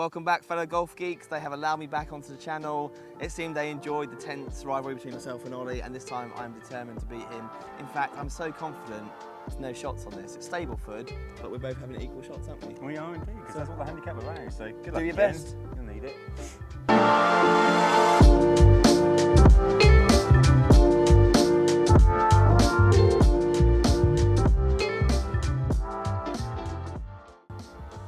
Welcome back, fellow golf geeks. They have allowed me back onto the channel. It seemed they enjoyed the tense rivalry between myself and Ollie, and this time I'm determined to beat him. In fact, I'm so confident there's no shots on this. It's Stableford, but we're both having equal shots, aren't we? We are indeed, because that's what the handicap allows, so good luck. Do your best. You'll need it.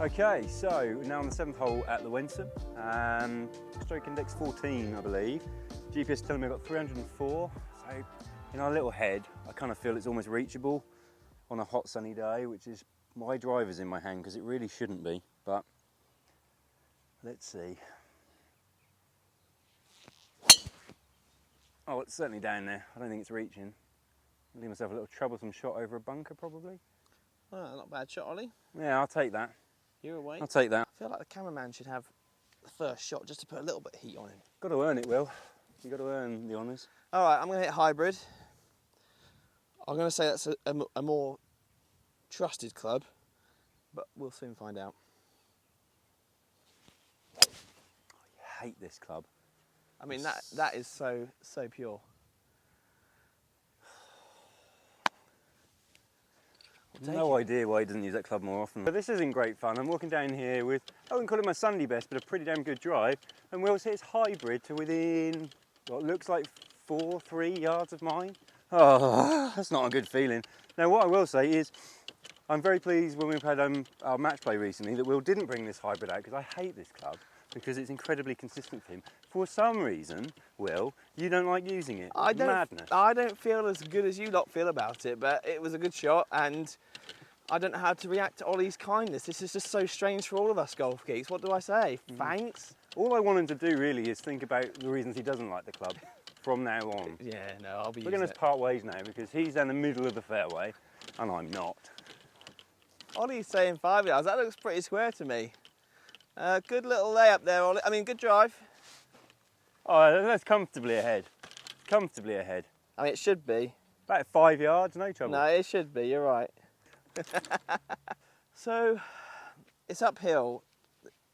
Okay, so now on the 7th hole at the Winston, stroke index 14 I believe. GPS telling me I've got 304, so in our little head I kind of feel it's almost reachable on a hot sunny day, which is my driver's in my hand because it really shouldn't be, but let's see. Oh, it's certainly down there. I don't think it's reaching. I'll leave myself a little troublesome shot over a bunker probably. Oh, not a bad shot, Ollie. Yeah, I'll take that. You're away. I'll take that. I feel like the cameraman should have the first shot just to put a little bit of heat on him. Got to earn it, Will. You've got to earn the honours. All right, I'm going to hit hybrid. I'm going to say that's a more trusted club, but we'll soon find out. I hate this club. I mean, that is so pure. No idea why he doesn't use that club more often. But this isn't great fun. I'm walking down here with, I wouldn't call it my Sunday best, but a pretty damn good drive. And Will's hit his hybrid to within what looks like 3 yards of mine. Oh, that's not a good feeling. Now what I will say is, I'm very pleased when we've had our match play recently that Will didn't bring this hybrid out, because I hate this club because it's incredibly consistent for him. For some reason, Will, you don't like using it. Madness. I don't feel as good as you lot feel about it, but it was a good shot, and I don't know how to react to Ollie's kindness. This is just so strange for all of us golf geeks. What do I say? Thanks? All I want him to do really is think about the reasons he doesn't like the club from now on. Yeah, no, I'll be We're going to part ways now because he's down the middle of the fairway and I'm not. Ollie's saying 5 yards. That looks pretty square to me. Good little layup there, Ollie. I mean, good drive. Oh, that's comfortably ahead. Comfortably ahead. I mean, it should be. About 5 yards, no trouble. No, it should be. You're right. So, it's uphill.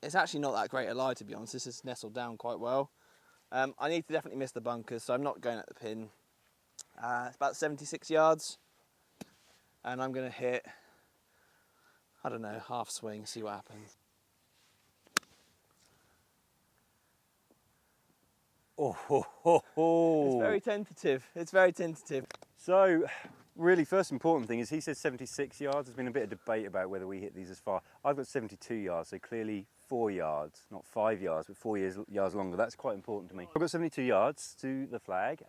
It's actually not that great a lie, to be honest. This is nestled down quite well. I need to definitely miss the bunkers, so I'm not going at the pin. It's about 76 yards. And I'm going to hit, I don't know, half swing, see what happens. Oh, ho, ho, ho. It's very tentative. It's very tentative. So, really, first important thing is he says 76 yards. There's been a bit of debate about whether we hit these as far. I've got 72 yards, so clearly 4 yards, not 5 yards, but 4 yards longer. That's quite important to me. I've got 72 yards to the flag,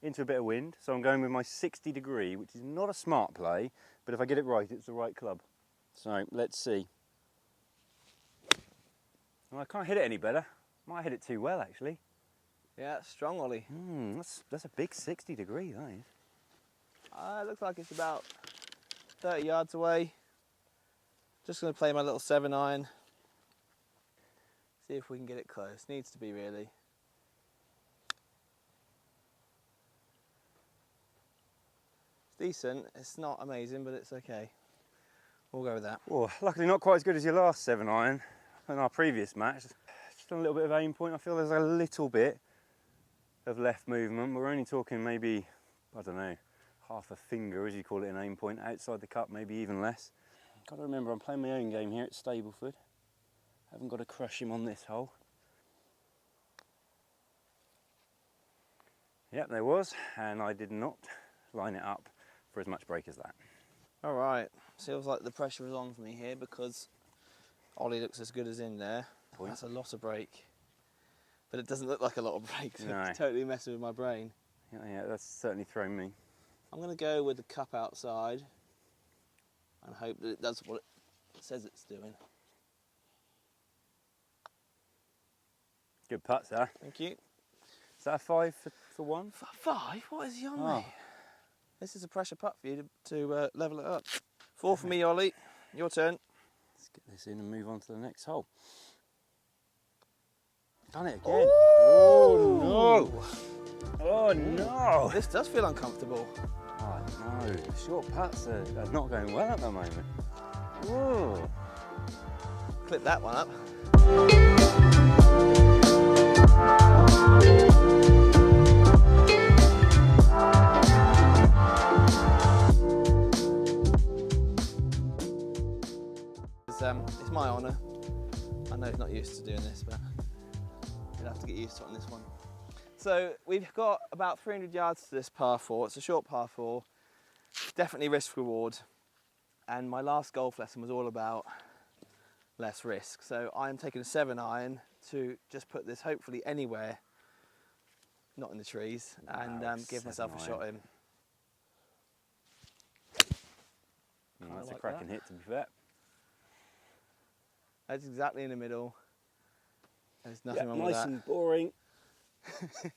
into a bit of wind. So I'm going with my 60 degree, which is not a smart play, but if I get it right, it's the right club. So let's see. Well, I can't hit it any better. Might hit it too well, actually. Yeah, it's strong, Ollie. That's a big 60 degree, that is. It looks like it's about 30 yards away. Just going to play my little 7-iron. See if we can get it close. Needs to be, really. It's decent. It's not amazing, but it's okay. We'll go with that. Well, luckily not quite as good as your last 7-iron in our previous match. Just on a little bit of aim point. I feel there's a little bit of left movement. We're only talking maybe, I don't know, half a finger, as you call it, an aim point outside the cup, maybe even less. Got to remember, I'm playing my own game here at Stableford. Haven't got to crush him on this hole. Yep, there was, and I did not line it up for as much break as that. All right, feels like the pressure is on for me here because Ollie looks as good as in there. That's a lot of break, but it doesn't look like a lot of break, so No. it's totally messing with my brain. Yeah, that's certainly thrown me. I'm going to go with the cup outside and hope that it does what it says it's doing. Good putt, sir. Thank you. Is that a 5 for one? 5? What is he on, Oh. mate? This is a pressure putt for you to level it up. 4 for me, Ollie. Your turn. Let's get this in and move on to the next hole. Done it again. Oh, no! Oh no! This does feel uncomfortable. Oh no, the short putts are not going well at the moment. Whoa. Clip that one up. It's my honour. I know he's not used to doing this, but he'll have to get used to it on this one. So we've got about 300 yards to this par 4. It's a short par 4, definitely risk reward. And my last golf lesson was all about less risk. So I'm taking a 7-iron to just put this hopefully anywhere, not in the trees, and give myself a shot in. That's a cracking hit, to be fair. That's exactly in the middle. There's nothing wrong with that. Nice and boring.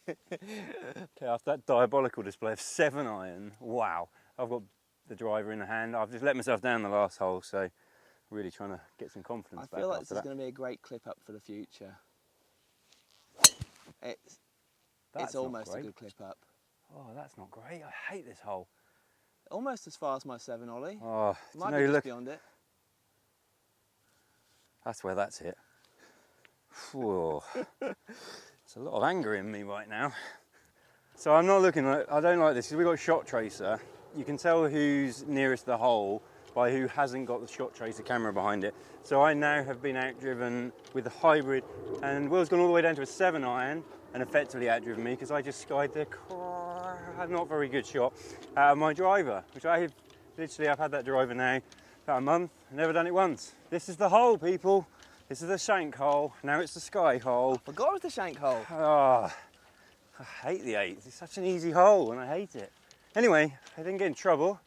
Okay, after that diabolical display of 7-iron, wow. I've got the driver in the hand. I've just let myself down the last hole, so really trying to get some confidence back. I feel like this is going to be a great clip up for the future. It's almost a good clip up. Oh, that's not great. I hate this hole. Almost as far as my 7, Ollie. Oh, might be just beyond it. That's where that's hit. Whoa. There's a lot of anger in me right now. So I'm not looking like, I don't like this because we've got a shot tracer. You can tell who's nearest the hole by who hasn't got the shot tracer camera behind it. So I now have been outdriven with the hybrid, and Will's gone all the way down to a 7-iron and effectively outdriven me because I just skied the not very good shot out of my driver, which I've had that driver now about a month, never done it once. This is the hole, people. This is the shank hole. Now it's the sky hole. I forgot it was the shank hole. Oh, I hate the 8th. It's such an easy hole and I hate it. Anyway, I didn't get in trouble.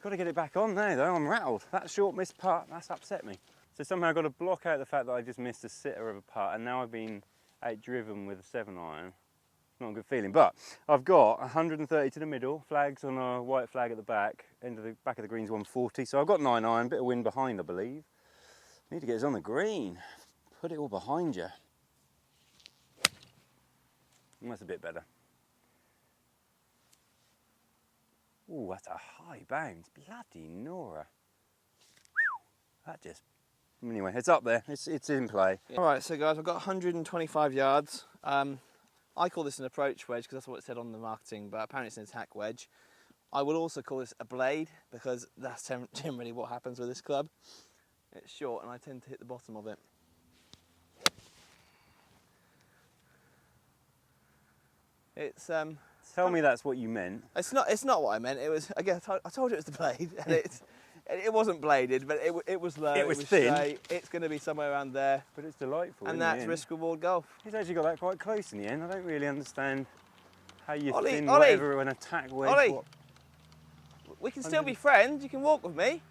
Got to get it back on now though, I'm rattled. That short missed putt, that's upset me. So somehow I've got to block out the fact that I just missed a sitter of a putt and now I've been outdriven with a 7-iron. Not a good feeling, but I've got 130 to the middle, flags on a white flag at the back, end of the back of the green's 140, so I've got 9-iron, bit of wind behind I believe. Need to get us on the green, put it all behind you. That's a bit better. Ooh, that's a high bounce, bloody Nora. That just, anyway, it's up there, it's in play. Yeah. All right, so guys, I've got 125 yards. I call this an approach wedge because that's what it said on the marketing, but apparently it's an attack wedge. I will also call this a blade because that's generally what happens with this club. It's short and I tend to hit the bottom of it. It's Tell me that's what you meant. It's not what I meant. It was, again, I told you it was the blade, and it wasn't bladed, but it was low. It was thin. Straight. It's going to be somewhere around there. But it's delightful. And that's risk reward golf. He's actually got that quite close in the end. I don't really understand how you thin Ollie, whatever an attack wedge. Ollie, we can still be friends. You can walk with me.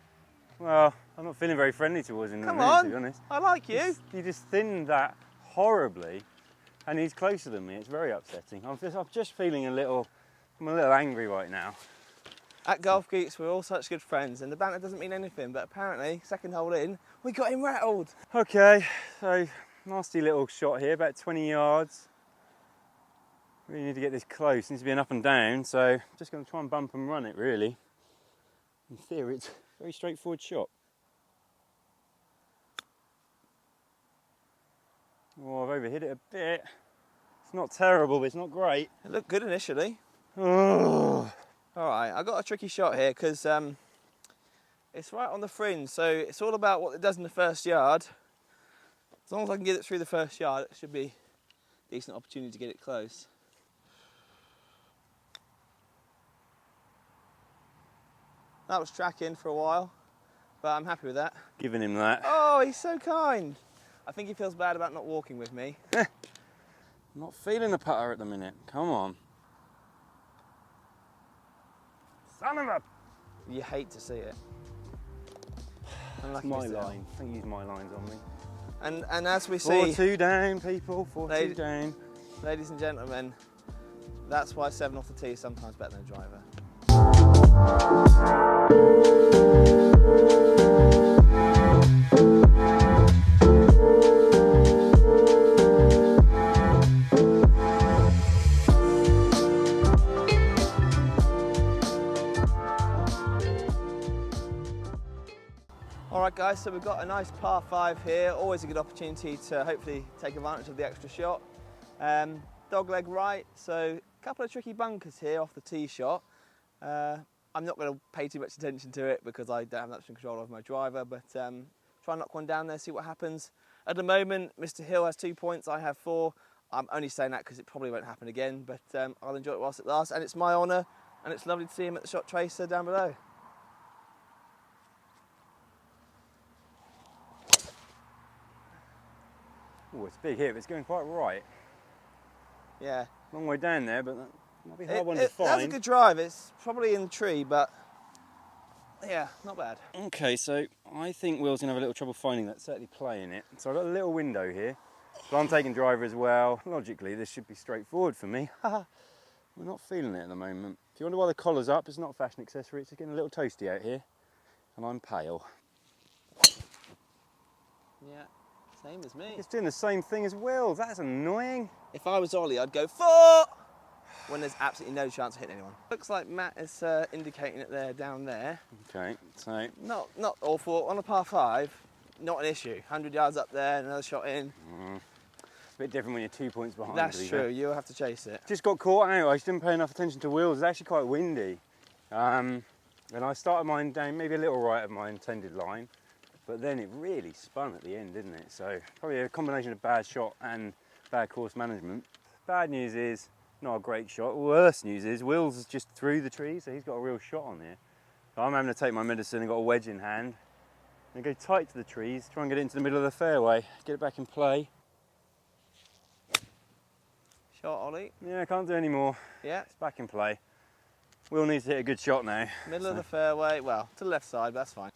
Well, I'm not feeling very friendly towards him. Come to on, be honest. I like you. You just thinned that horribly, and he's closer than me. It's very upsetting. I'm just feeling I'm a little angry right now. At Golf Geeks, we're all such good friends, and the banter doesn't mean anything, but apparently, second hole in, we got him rattled. Okay, so nasty little shot here, about 20 yards. Really need to get this close. It needs to be an up and down, so I'm just going to try and bump and run it, really. In theory, it's a very straightforward shot. Oh, I've overhit it a bit. It's not terrible, but it's not great. It looked good initially. Oh. All right, I got a tricky shot here because it's right on the fringe, so it's all about what it does in the first yard. As long as I can get it through the first yard, it should be a decent opportunity to get it close. That was tracking for a while, but I'm happy with that. Giving him that. Oh, he's so kind. I think he feels bad about not walking with me. I'm not feeling the putter at the minute. Come on. Son of a... You hate to see it. It's my line. Don't use my lines on me. And as we see... 4-2 down, people. 4-2 down. Ladies and gentlemen, that's why 7 off the tee is sometimes better than a driver. Alright guys, so we've got a nice par 5 here, always a good opportunity to hopefully take advantage of the extra shot. Dog leg right, so a couple of tricky bunkers here off the tee shot. I'm not going to pay too much attention to it because I don't have much control of my driver, but try and knock one down there, see what happens. At the moment, Mr. Hill has 2 points, I have 4. I'm only saying that because it probably won't happen again, but I'll enjoy it whilst it lasts, and it's my honour, and it's lovely to see him at the shot tracer down below. Oh, it's a big hit, but it's going quite right. Yeah. Long way down there, but that might be a hard one to find. That's a good drive. It's probably in the tree, but yeah, not bad. Okay, so I think Will's going to have a little trouble finding that, certainly playing it. So I've got a little window here, but I'm taking driver as well. Logically, this should be straightforward for me. We're not feeling it at the moment. If you wonder why the collar's up, it's not a fashion accessory, it's just getting a little toasty out here, and I'm pale. Yeah, same as me. It's doing the same thing as Will's, that's annoying. If I was Ollie, I'd go 4 when there's absolutely no chance of hitting anyone. Looks like Matt is indicating it there, down there. Okay, so... Not awful. On a par 5, not an issue. 100 yards up there, another shot in. It's a bit different when you're 2 points behind. That's true, you'll have to chase it. Just got caught out, I just didn't pay enough attention to Will's. It's actually quite windy. And I started mine down maybe a little right of my intended line, but then it really spun at the end, didn't it? So probably a combination of bad shot and bad course management. Bad news is, not a great shot. Worse news is, Will's just through the tree, so he's got a real shot on here. So I'm having to take my medicine and got a wedge in hand and go tight to the trees, try and get it into the middle of the fairway, get it back in play. Shot, Ollie. Yeah, I can't do any more. Yeah. It's back in play. Will needs to hit a good shot now. Middle of the fairway, well, to the left side, but that's fine.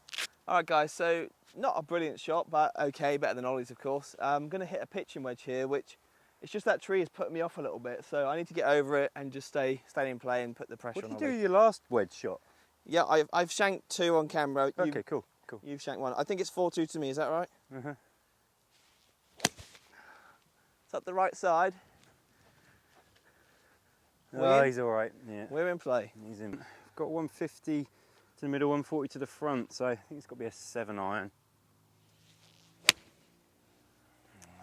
All right, guys, so not a brilliant shot, but okay, better than Ollie's, of course. I'm going to hit a pitching wedge here, which it's just that tree is putting me off a little bit, so I need to get over it and just stay in play and put the pressure on. What did you Ollie. do with your last wedge shot? Yeah, I've shanked 2 on camera. Okay, cool. You've shanked 1. I think it's 4-2 to me, is that right? Uh-huh. It's up the right side. Oh, he's all right, yeah. We're in play. He's in. I've got 150 to the middle, 140 to the front, so I think it's got to be a 7 iron.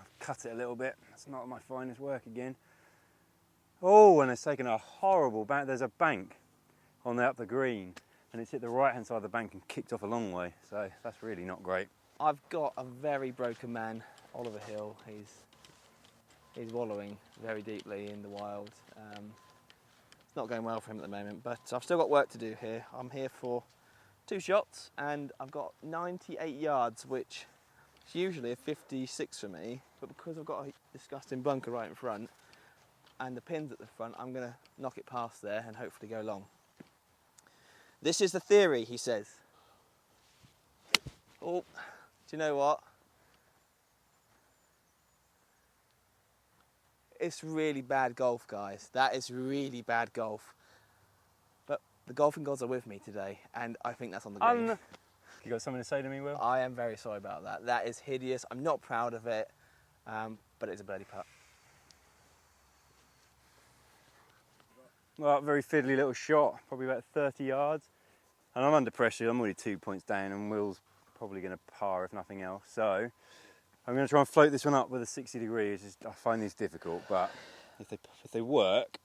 I've cut it a little bit. That's not my finest work again. Oh, and it's taken a horrible bank. There's a bank on the up the green, and it's hit the right-hand side of the bank and kicked off a long way, so that's really not great. I've got a very broken man, Oliver Hill. He's wallowing very deeply in the wild. It's not going well for him at the moment, but I've still got work to do here. I'm here for 2 shots, and I've got 98 yards, which is usually a 56 for me, but because I've got a disgusting bunker right in front and the pins at the front, I'm going to knock it past there and hopefully go long. This is the theory, he says. Oh, do you know what? It's really bad golf, guys. That is really bad golf. But the golfing gods are with me today, and I think that's on the green. You got something to say to me, Will? I am very sorry about that. That is hideous. I'm not proud of it, but it's a birdie putt. Well, very fiddly little shot, probably about 30 yards. And I'm under pressure, I'm already 2 points down, and Will's probably going to par if nothing else. So I'm going to try and float this one up with a 60 degrees. I find these difficult, but if they work,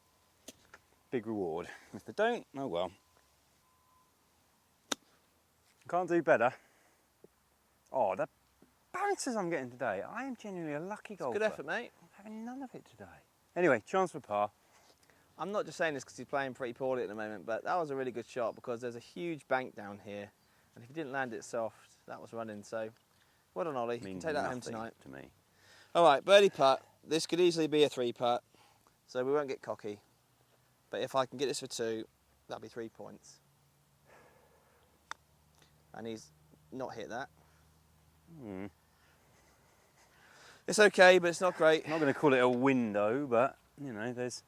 big reward. If they don't, oh well. Can't do better. Oh, the bounces I'm getting today. I am genuinely a lucky golfer. Good effort, mate. I'm having none of it today. Anyway, chance for par. I'm not just saying this because he's playing pretty poorly at the moment, but that was a really good shot because there's a huge bank down here, and if he didn't land it soft, that was running. So, well done, Ollie. You can take that home tonight. To me. All right, birdie putt. This could easily be a 3 putt, so we won't get cocky. But if I can get this for 2, that'll be 3 points. And he's not hit that. It's okay, but it's not great. I'm not going to call it a window, but you know, there's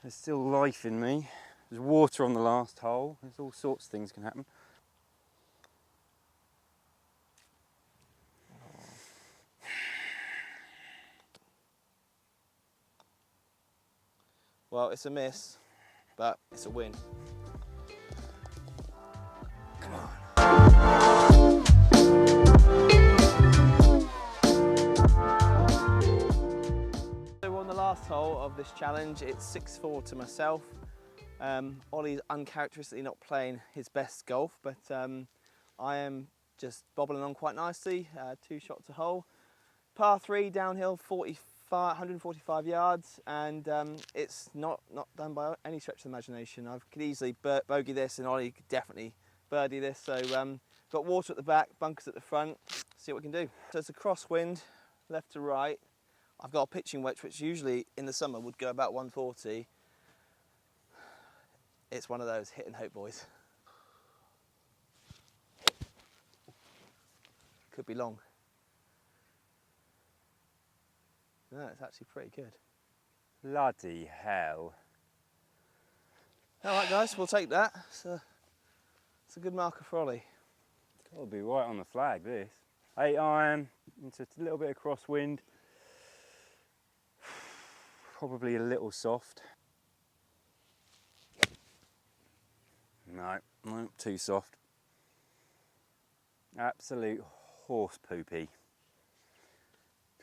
still life in me. There's water on the last hole. There's all sorts of things can happen. Well, it's a miss, but it's a win. Come on. of this challenge. It's 6-4 to myself. Ollie's uncharacteristically not playing his best golf, but I am just bobbling on quite nicely. 2 shots a hole. Par 3 downhill, 145 yards, and it's not done by any stretch of the imagination. I could easily bogey this, and Ollie could definitely birdie this. So got water at the back, bunkers at the front. See what we can do. So it's a crosswind, left to right. I've got a pitching wedge, which usually in the summer would go about 140. It's one of those hit and hope, boys. Could be long. No, it's actually pretty good. Bloody hell. All right, guys, we'll take that. It's a good marker for Ollie. Gotta be right on the flag, this. 8 iron, into a little bit of crosswind. Probably a little soft. No, too soft. Absolute horse poopy.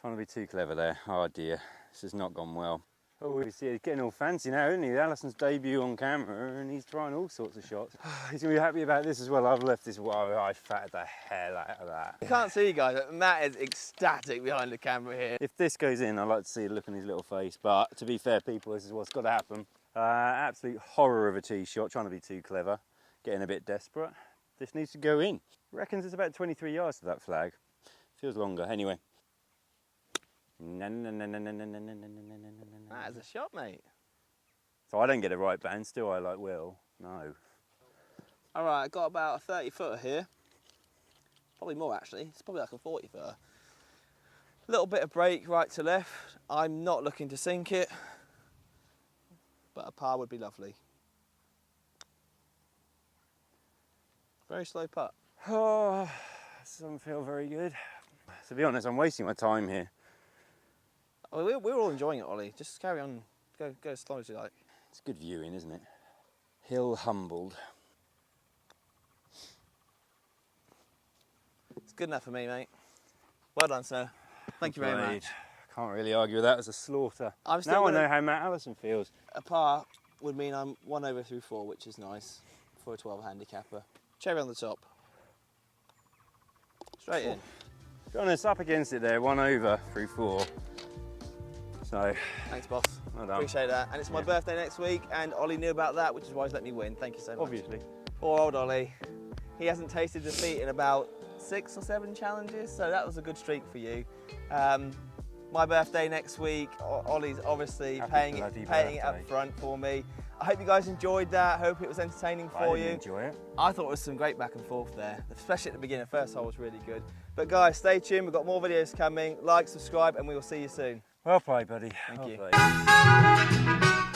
Trying to be too clever there. Oh dear, this has not gone well. Oh, we see he's getting all fancy now, isn't he? Alison's debut on camera, and he's trying all sorts of shots. He's gonna be happy about this as well. I've left this. Wow, I fatted the hell out of that. You can't see you guys, but Matt is ecstatic behind the camera here. If this goes in, I'd like to see the look on his little face. But to be fair, people, this is what's got to happen. Absolute horror of a tee shot, trying to be too clever, getting a bit desperate. This needs to go in. Reckons it's about 23 yards to that flag. Feels longer. Anyway. That is a shot, mate. So I don't get a right band, still I like Will. No. All right, I've got about a 30 footer here. Probably more actually. It's probably like a 40 footer. A little bit of break right to left. I'm not looking to sink it, but a par would be lovely. Very slow putt. Oh, doesn't feel very good. To be honest, I'm wasting my time here. Oh, we're all enjoying it, Ollie. Just carry on. Go as slow as you like. It's good viewing, isn't it? Hill humbled. It's good enough for me, mate. Well done, sir. Thank you very much. Can't really argue with that as a slaughter. Now I know how Matt Allison feels. A par would mean I'm 1 over through 4, which is nice for a 12 handicapper. Cherry on the top. Straight in. To be honest, up against it there, 1 over through 4. So, thanks, boss. Well done. Appreciate that. And it's my birthday next week, and Ollie knew about that, which is why he's let me win. Thank you so much. Obviously. Poor old Ollie. He hasn't tasted defeat in about 6 or 7 challenges, so that was a good streak for you. My birthday next week. Ollie's obviously paying it up front for me. I hope you guys enjoyed that. Hope it was entertaining for you. I did enjoy it. I thought it was some great back and forth there, especially at the beginning. First hole was really good. But guys, stay tuned. We've got more videos coming. Like, subscribe, and we will see you soon. Well played, buddy. Thank you. Well played.